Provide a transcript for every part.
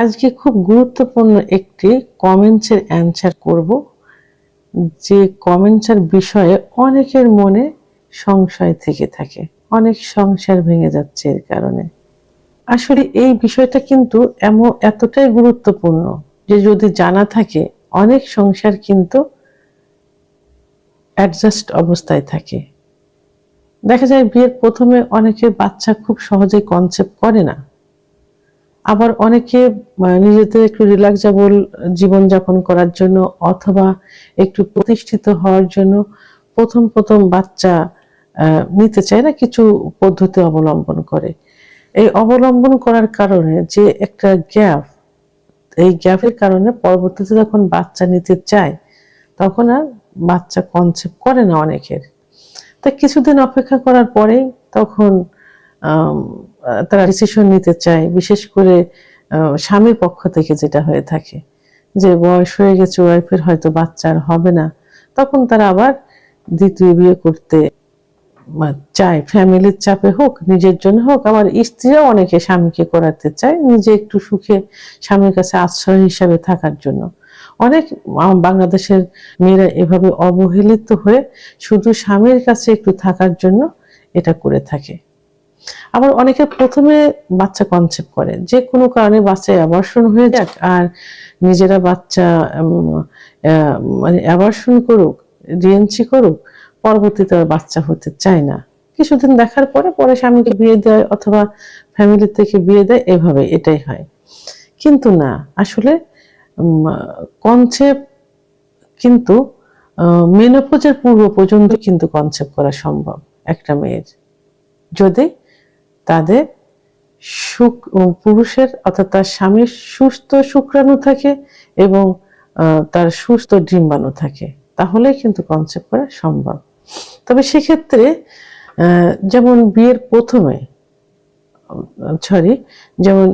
আজকে খুব গুরুত্বপূর্ণ একটি কমেন্টসের অ্যান্সার করব, যে কমেন্টসের বিষয়ে অনেকের মনে সংশয় থেকে থাকে, অনেক সংসার ভেঙে যাচ্ছে এর কারণে। আসলে এই বিষয়টা কিন্তু এতটাই গুরুত্বপূর্ণ যে যদি জানা থাকে অনেক সংসার কিন্তু অ্যাডজাস্ট অবস্থায় থাকে। দেখা যায় বিয়ের প্রথমে অনেকের বাচ্চা খুব সহজেই কনসেপ্ট করে না, আবার অনেকে নিজেদের একটু রিল্যাক্সেবল জীবনযাপন করার জন্য অথবা একটু প্রতিষ্ঠিত হওয়ার জন্য প্রথম বাচ্চা নিতে চায় না, কিছু পদ্ধতি অবলম্বন করে। এই অবলম্বন করার কারণে যে একটা গ্যাপ, এই গ্যাপের কারণে পরবর্তীতে যখন বাচ্চা নিতে চায় তখন আর বাচ্চা কনসেপ্ট করে না অনেকের। তাই কিছুদিন অপেক্ষা করার পরেই তখন তারা ডিসিশন নিতে চায়, বিশেষ করে স্বামীর পক্ষ থেকে যেটা হয়ে থাকে যে বয়স হয়ে গেছে, ওয়াইফের হয়তো বাচ্চা আর হবে না, তখন তারা আবার দ্বিতীয় বিয়ে করতে চায়। ফ্যামিলির চাপে হোক, নিজের জন্য হোক, আবার স্ত্রীরাও অনেকে স্বামীকে করাতে চায় নিজে একটু সুখে স্বামীর কাছে আশ্রয় হিসাবে থাকার জন্য। অনেক বাংলাদেশের মেয়েরা এভাবে অবহেলিত হয়ে শুধু স্বামীর কাছে একটু থাকার জন্য এটা করে থাকে। আবার অনেকে প্রথমে বাচ্চা কনসেপ্ট করে, যে কোনো কারণে বাচ্চা অ্যাবর্শন হয়ে যাক আর নিজেরা বাচ্চা মানে অ্যাবর্শন করুক, ডিএনসি করুক, পরবর্তীতে আর বাচ্চা হতে চায় না। কিছুদিন দেখার পরে স্বামীকে বিয়ে দেয় অথবা ফ্যামিলি থেকে বিয়ে দেয়, এভাবে এটাই হয়। কিন্তু না, আসলে কনসেপ্ট কিন্তু মেনোপজের পূর্ব পর্যন্ত কিন্তু কনসেপ্ট করা সম্ভব একটা মেয়ের, যদি তাদের পুরুষের অর্থাৎ তার স্বামীর সুস্থ শুক্রাণু থাকে এবং তার সুস্থ ডিম্বাণু থাকে, তাহলেই কিন্তু কনসেপ্ট করা সম্ভব। তবে সেক্ষেত্রে যেমন বিয়ের প্রথমে যেমন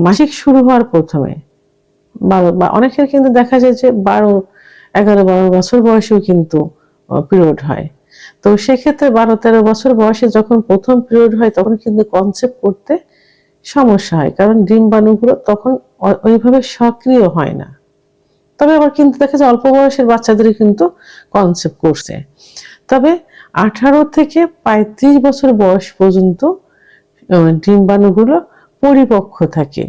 মাসিক শুরু হওয়ার প্রথমে 12 বা অনেকের কিন্তু দেখা যায় যে 11-12 বছর বয়সেও কিন্তু পিরিয়ড হয়। তো সেক্ষেত্রে 12-13 বছর বয়সে যখন প্রথম পিরিয়ড হয় তখন কিন্তু কনসেপ্ট করতে সমস্যা হয়, কারণ ডিম্বাণুগুলো তখন ওইভাবে সক্রিয় হয় না। তবে আবার কিন্তু দেখা যায় অল্প বয়সের বাচ্চাদের কিন্তু কনসেপ্ট করছে। তবে 18 থেকে 35 বছর বয়স পর্যন্ত ডিম্বাণুগুলো পরিপক্ক থাকে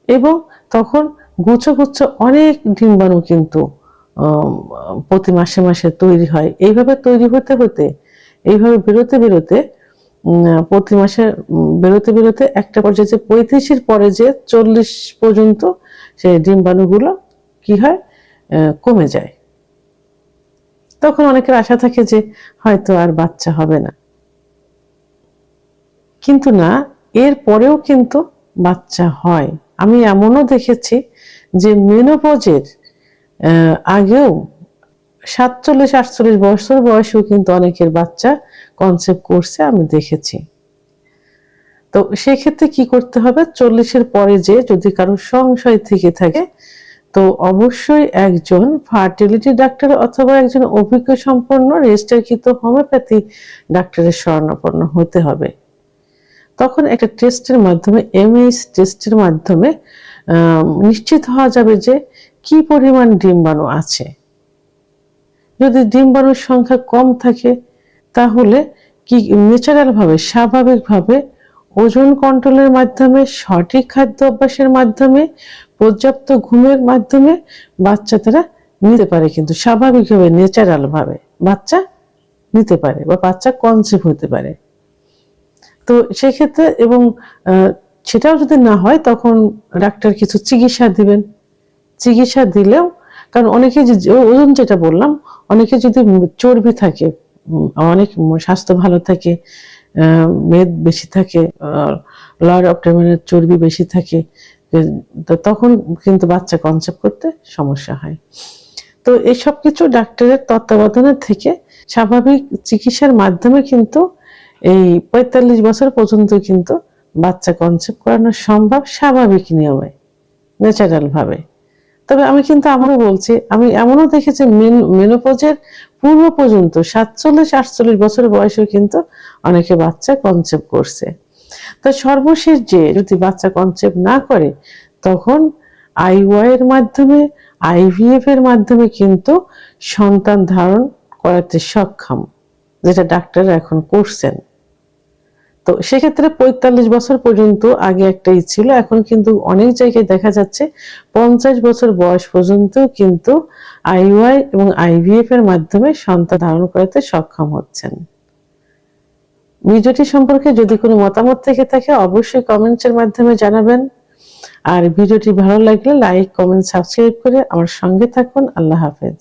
এবং তখন গুচ্ছ অনেক ডিম্বাণু কিন্তু প্রতি মাসে তৈরি হয়। এইভাবে তৈরি হতে এইভাবে বেরোতে প্রতি মাসে বেরোতে একটা পর্যায়ে যে 35-এর পরে যে 40 পর্যন্ত সেই ডিম্বাণুগুলো কি হয়, কমে যায়। তখন অনেকের আশা থাকে যে হয়তো আর বাচ্চা হবে না, কিন্তু না, এর পরেও কিন্তু বাচ্চা হয়। আমি এমনও দেখেছি যে মেনোপজের আগেও 47-48 বছর বয়সেও কিন্তু অনেকের বাচ্চা কনসেপ্ট করছে, আমি দেখেছি। তো সেক্ষেত্রে কি করতে হবে, 40-এর পরে যে যদি কারো সংশয় থেকে থাকে তো অবশ্যই একজন ফার্টিলিটি ডাক্তার অথবা একজন অভিজ্ঞ সম্পন্ন রেজিস্টারকৃত হোমিওপ্যাথি ডাক্তারের শরণাপন্ন হতে হবে। তখন একটা টেস্টের মাধ্যমে, এমএইচ টেস্টের মাধ্যমে নিশ্চিত হওয়া যাবে যে কি পরিমাণ ডিম্বাণু আছে। যদি ডিম্বাণুর সংখ্যা কম থাকে তাহলে কি ন্যাচারাল ভাবে, স্বাভাবিকভাবে ওজন কন্ট্রোলের মাধ্যমে, সঠিক খাদ্য অভ্যাসের মাধ্যমে, পর্যাপ্ত ঘুমের মাধ্যমে বাচ্চা তারা নিতে পারে, কিন্তু স্বাভাবিকভাবে ন্যাচারাল ভাবে বাচ্চা নিতে পারে বা বাচ্চা কনসিভ হতে পারে। তো সেক্ষেত্রে এবং সেটাও যদি না হয় তখন ডাক্তার কিছু চিকিৎসা দিবেন। চিকিৎসা দিলেও, কারণ অনেকে ওজন যেটা বললাম, অনেকে যদি চর্বি থাকে, অনেক স্বাস্থ্য ভালো থাকে, মেদ বেশি থাকে, লয়ার অবডোমেনের চর্বি বেশি থাকে, তখন কিন্তু বাচ্চা কনসেপ্ট করতে সমস্যা হয়। তো এই সব কিছু ডাক্তারের তত্ত্বাবধানে থেকে স্বাভাবিক চিকিৎসার মাধ্যমে কিন্তু এই 45 বছর পর্যন্ত কিন্তু বাচ্চা কনসেপ্ট করানো সম্ভব, স্বাভাবিক নিয়মে, ন্যাচারাল ভাবে। তবে আমি কিন্তু আমারও বলছি, আমি এমনও দেখেছি মেনোপজের পূর্ব পর্যন্ত 47-48 বছর বয়সেও কিন্তু অনেকে বাচ্চা কনসেপ্ট করছে। তো সর্বশেষ যে যদি বাচ্চা কনসেপ্ট না করে, তখন আইওআই এর মাধ্যমে, আইভিএফ এর মাধ্যমে কিন্তু সন্তান ধারণ করাতে সক্ষম, যেটা ডাক্তাররা এখন করছেন। তো সেক্ষেত্রে ৪৫ বছর পর্যন্ত আগে একটাই ছিল, এখন কিন্তু অনেক জায়গায় দেখা যাচ্ছে ৫০ বছর বয়স পর্যন্ত কিন্তু আইওআই এবং আইভিএফ এর মাধ্যমে সন্তান ধারণ করাতে সক্ষম হচ্ছেন। ভিডিওটি সম্পর্কে যদি কোনো মতামত থেকে থাকে অবশ্যই কমেন্টসের মাধ্যমে জানাবেন। আর ভিডিওটি ভালো লাগলে লাইক, কমেন্ট, সাবস্ক্রাইব করে আমার সঙ্গে থাকুন। আল্লাহ হাফেজ।